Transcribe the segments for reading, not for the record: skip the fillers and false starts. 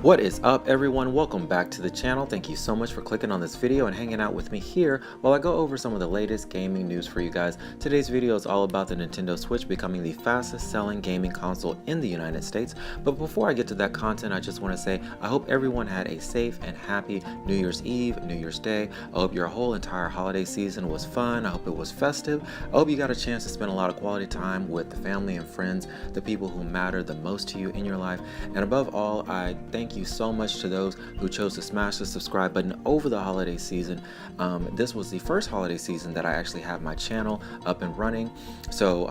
What is up, everyone? Welcome back to the channel. Thank you so much for clicking on this video and hanging out with me here while I go over some of the latest gaming news for you guys. Today's video is all about the Nintendo Switch becoming the fastest selling gaming console in the United States. But before I get to that content, I just want to say I hope everyone had a safe and happy New Year's Eve, New Year's Day. I hope your whole entire holiday season was fun. I hope it was festive. I hope you got a chance to spend a lot of quality time with the family and friends, the people who matter the most to you in your life. And above all, I thank you so much to those who chose to smash the subscribe button over the holiday season. This was the first holiday season that I actually have my channel up and running. So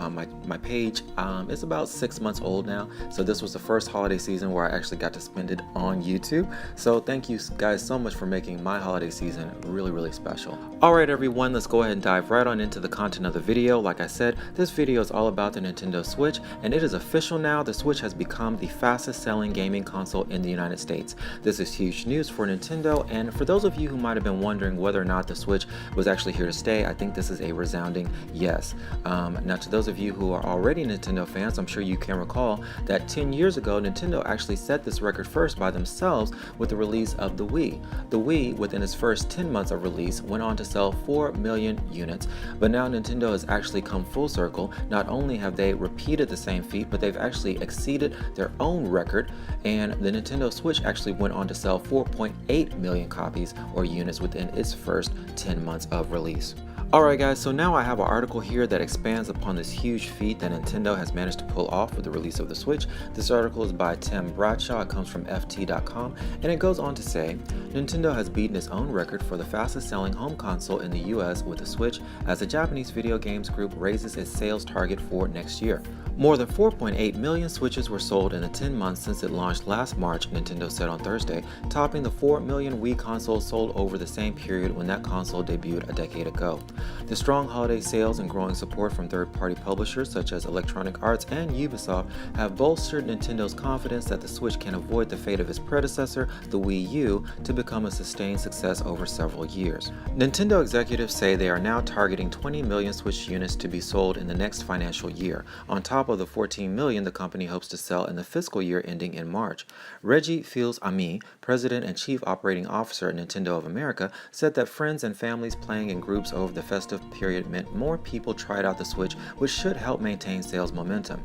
my page is about 6 months old now. So this was the first holiday season where I actually got to spend it on YouTube. So thank you guys so much for making my holiday season really special. Alright everyone, let's go ahead and dive right on into the content of the video. Like I said, this video is all about the Nintendo Switch, and it is official now. The Switch has become the fastest selling gaming console in the United States. This is huge news for Nintendo, and for those of you who might have been wondering whether or not the Switch was actually here to stay, I think this is a resounding yes. Now to those of you who are already Nintendo fans, I'm sure you can recall that 10 years ago Nintendo actually set this record first by themselves with the release of the Wii. The Wii, within its first 10 months of release, went on to sell 4 million units, but now Nintendo has actually come full circle. Not only have they repeated the same feat, but they've actually exceeded their own record, and the Nintendo Switch actually went on to sell 4.8 million copies or units within its first 10 months of release. Alright guys, so now I have an article here that expands upon this huge feat that Nintendo has managed to pull off with the release of the Switch. This article is by Tim Bradshaw. It comes from FT.com, and it goes on to say, Nintendo has beaten its own record for the fastest selling home console in the US with the Switch as the Japanese video games group raises its sales target for next year. More than 4.8 million Switches were sold in the 10 months since it launched last March, Nintendo said on Thursday, topping the 4 million Wii consoles sold over the same period when that console debuted a decade ago. The strong holiday sales and growing support from third-party publishers such as Electronic Arts and Ubisoft have bolstered Nintendo's confidence that the Switch can avoid the fate of its predecessor, the Wii U, to become a sustained success over several years. Nintendo executives say they are now targeting 20 million Switch units to be sold in the next financial year, on top of the 14 million the company hopes to sell in the fiscal year ending in March. Reggie Fils-Aimé, President and Chief Operating Officer at Nintendo of America, said that friends and families playing in groups over the festive period meant more people tried out the Switch, which should help maintain sales momentum.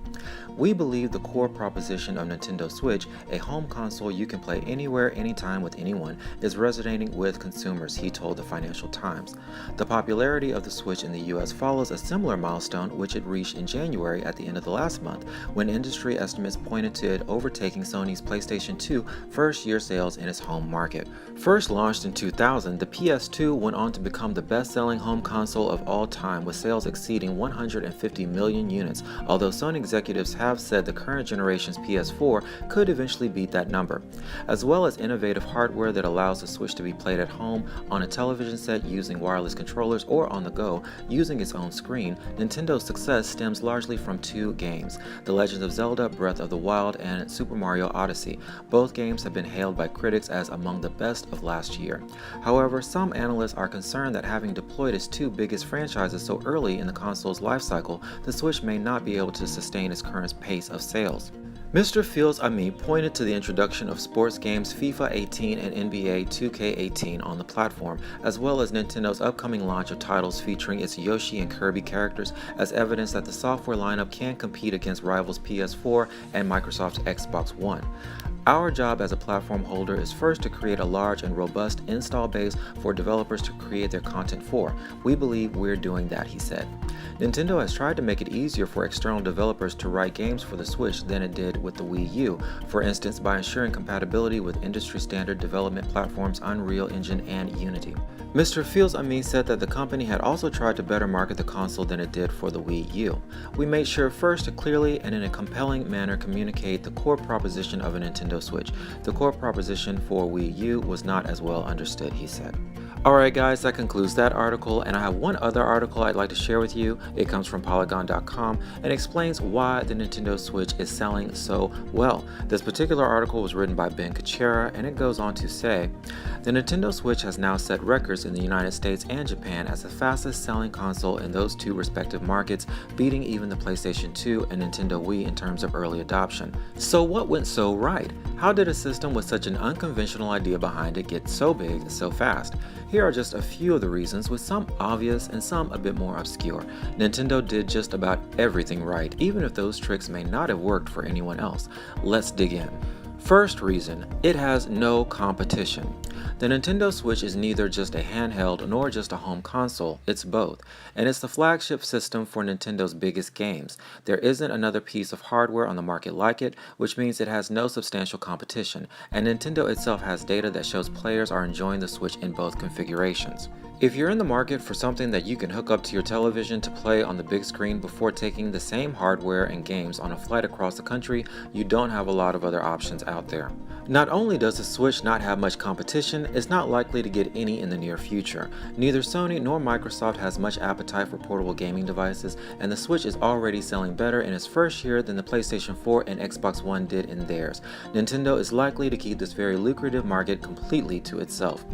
We believe the core proposition of Nintendo Switch, a home console you can play anywhere, anytime with anyone, is resonating with consumers, he told the Financial Times. The popularity of the Switch in the US follows a similar milestone, which it reached in January at the end of the last month, when industry estimates pointed to it overtaking Sony's PlayStation 2 first-year sales in its home market. First launched in 2000, the PS2 went on to become the best-selling home console of all time, with sales exceeding 150 million units, although Sony executives have said the current generation's PS4 could eventually beat that number. As well as innovative hardware that allows the Switch to be played at home, on a television set using wireless controllers, or on the go using its own screen, Nintendo's success stems largely from two games, The Legend of Zelda: Breath of the Wild and Super Mario Odyssey. Both games have been hailed by critics as among the best of last year. However, some analysts are concerned that having deployed its two biggest franchises so early in the console's lifecycle, the Switch may not be able to sustain its current pace of sales. Mr. Fils-Aimé pointed to the introduction of sports games FIFA 18 and NBA 2K18 on the platform, as well as Nintendo's upcoming launch of titles featuring its Yoshi and Kirby characters, as evidence that the software lineup can compete against rivals PS4 and Microsoft's Xbox One. Our job as a platform holder is first to create a large and robust install base for developers to create their content for. We believe we're doing that, he said. Nintendo has tried to make it easier for external developers to write games for the Switch than it did with the Wii U, for instance by ensuring compatibility with industry-standard development platforms Unreal Engine and Unity. Mr. Fils-Aimé said that the company had also tried to better market the console than it did for the Wii U. We made sure first to clearly and in a compelling manner communicate the core proposition of a Nintendo Switch. The core proposition for Wii U was not as well understood, he said. Alright guys, that concludes that article, and I have one other article I'd like to share with you. It comes from Polygon.com and explains why the Nintendo Switch is selling so well. This particular article was written by Ben Kuchera, and it goes on to say, the Nintendo Switch has now set records in the United States and Japan as the fastest selling console in those two respective markets, beating even the PlayStation 2 and Nintendo Wii in terms of early adoption. So what went so right? How did a system with such an unconventional idea behind it get so big so fast? Here are just a few of the reasons, with some obvious and some a bit more obscure. Nintendo did just about everything right, even if those tricks may not have worked for anyone else. Let's dig in. First reason, it has no competition. The Nintendo Switch is neither just a handheld nor just a home console, it's both, and it's the flagship system for Nintendo's biggest games. There isn't another piece of hardware on the market like it, which means it has no substantial competition, and Nintendo itself has data that shows players are enjoying the Switch in both configurations. If you're in the market for something that you can hook up to your television to play on the big screen before taking the same hardware and games on a flight across the country, you don't have a lot of other options out there. Not only does the Switch not have much competition, it's not likely to get any in the near future. Neither Sony nor Microsoft has much appetite for portable gaming devices, and the Switch is already selling better in its first year than the PlayStation 4 and Xbox One did in theirs. Nintendo is likely to keep this very lucrative market completely to itself.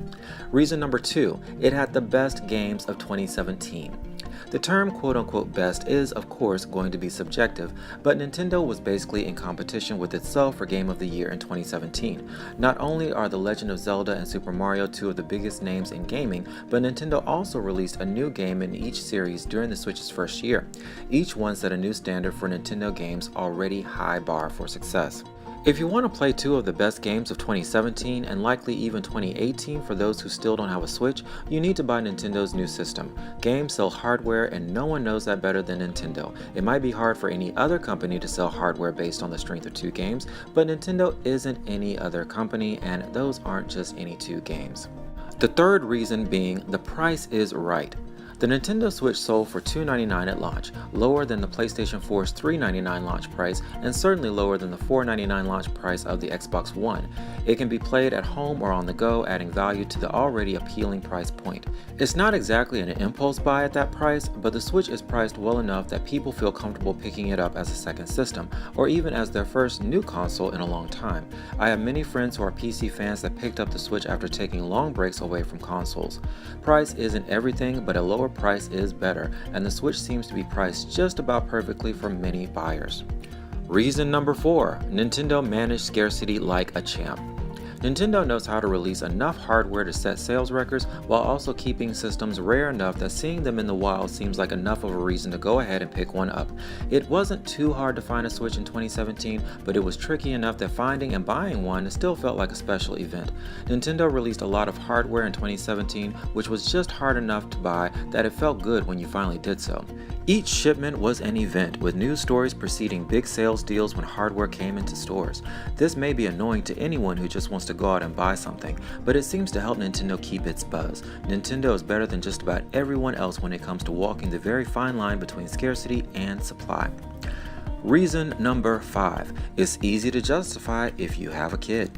Reason number 2, it had the best games of 2017. The term quote-unquote best is, of course, going to be subjective, but Nintendo was basically in competition with itself for Game of the Year in 2017. Not only are The Legend of Zelda and Super Mario two of the biggest names in gaming, but Nintendo also released a new game in each series during the Switch's first year. Each one set a new standard for Nintendo games' already high bar for success. If you want to play two of the best games of 2017 and likely even 2018 for those who still don't have a Switch, you need to buy Nintendo's new system. Games sell hardware, and no one knows that better than Nintendo. It might be hard for any other company to sell hardware based on the strength of two games, but Nintendo isn't any other company, and those aren't just any two games. The third reason being the price is right. The Nintendo Switch sold for $299 at launch, lower than the PlayStation 4's $399 launch price, and certainly lower than the $499 launch price of the Xbox One. It can be played at home or on the go, adding value to the already appealing price point. It's not exactly an impulse buy at that price, but the Switch is priced well enough that people feel comfortable picking it up as a second system, or even as their first new console in a long time. I have many friends who are PC fans that picked up the Switch after taking long breaks away from consoles. Price isn't everything, but a lower price is better, and the Switch seems to be priced just about perfectly for many buyers. Reason number 4, Nintendo managed scarcity like a champ. Nintendo knows how to release enough hardware to set sales records while also keeping systems rare enough that seeing them in the wild seems like enough of a reason to go ahead and pick one up. It wasn't too hard to find a Switch in 2017, but it was tricky enough that finding and buying one still felt like a special event. Nintendo released a lot of hardware in 2017, which was just hard enough to buy that it felt good when you finally did so. Each shipment was an event, with news stories preceding big sales deals when hardware came into stores. This may be annoying to anyone who just wants to go out and buy something, but it seems to help Nintendo keep its buzz. Nintendo is better than just about everyone else when it comes to walking the very fine line between scarcity and supply. Reason number 5, it's easy to justify if you have a kid.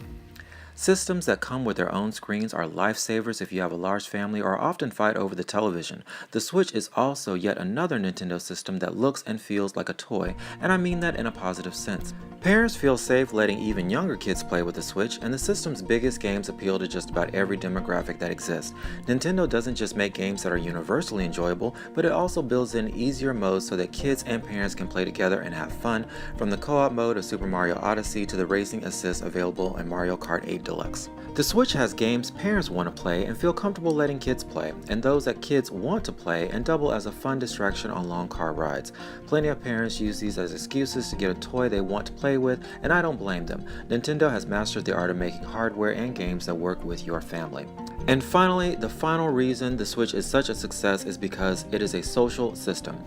Systems that come with their own screens are lifesavers if you have a large family or often fight over the television. The Switch is also yet another Nintendo system that looks and feels like a toy, and I mean that in a positive sense. Parents feel safe letting even younger kids play with the Switch, and the system's biggest games appeal to just about every demographic that exists. Nintendo doesn't just make games that are universally enjoyable, but it also builds in easier modes so that kids and parents can play together and have fun, from the co-op mode of Super Mario Odyssey to the racing assist available in Mario Kart 8 Deluxe. The Switch has games parents want to play and feel comfortable letting kids play, and those that kids want to play and double as a fun distraction on long car rides. Plenty of parents use these as excuses to get a toy they want to play with, and I don't blame them. Nintendo has mastered the art of making hardware and games that work with your family. And finally, the final reason the Switch is such a success is because it is a social system.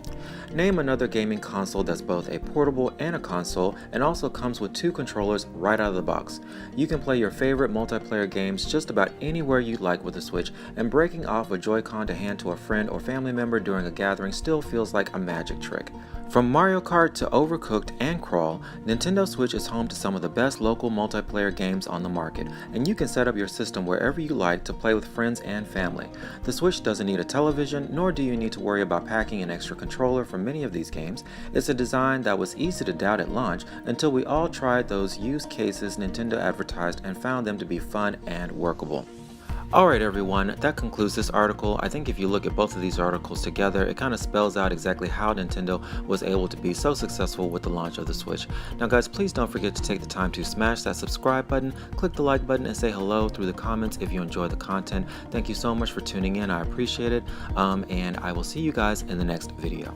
Name another gaming console that's both a portable and a console, and also comes with 2 controllers right out of the box. You can play your favorite multiplayer games just about anywhere you'd like with the Switch, and breaking off a Joy-Con to hand to a friend or family member during a gathering still feels like a magic trick. From Mario Kart to Overcooked and Crawl, Nintendo Switch is home to some of the best local multiplayer games on the market, and you can set up your system wherever you like to play play with friends and family. The Switch doesn't need a television, nor do you need to worry about packing an extra controller for many of these games. It's a design that was easy to doubt at launch until we all tried those use cases Nintendo advertised and found them to be fun and workable. Alright everyone, that concludes this article. I think if you look at both of these articles together, it kind of spells out exactly how Nintendo was able to be so successful with the launch of the Switch. Now guys, please don't forget to take the time to smash that subscribe button, click the like button, and say hello through the comments if you enjoy the content. Thank you so much for tuning in, I appreciate it, and I will see you guys in the next video.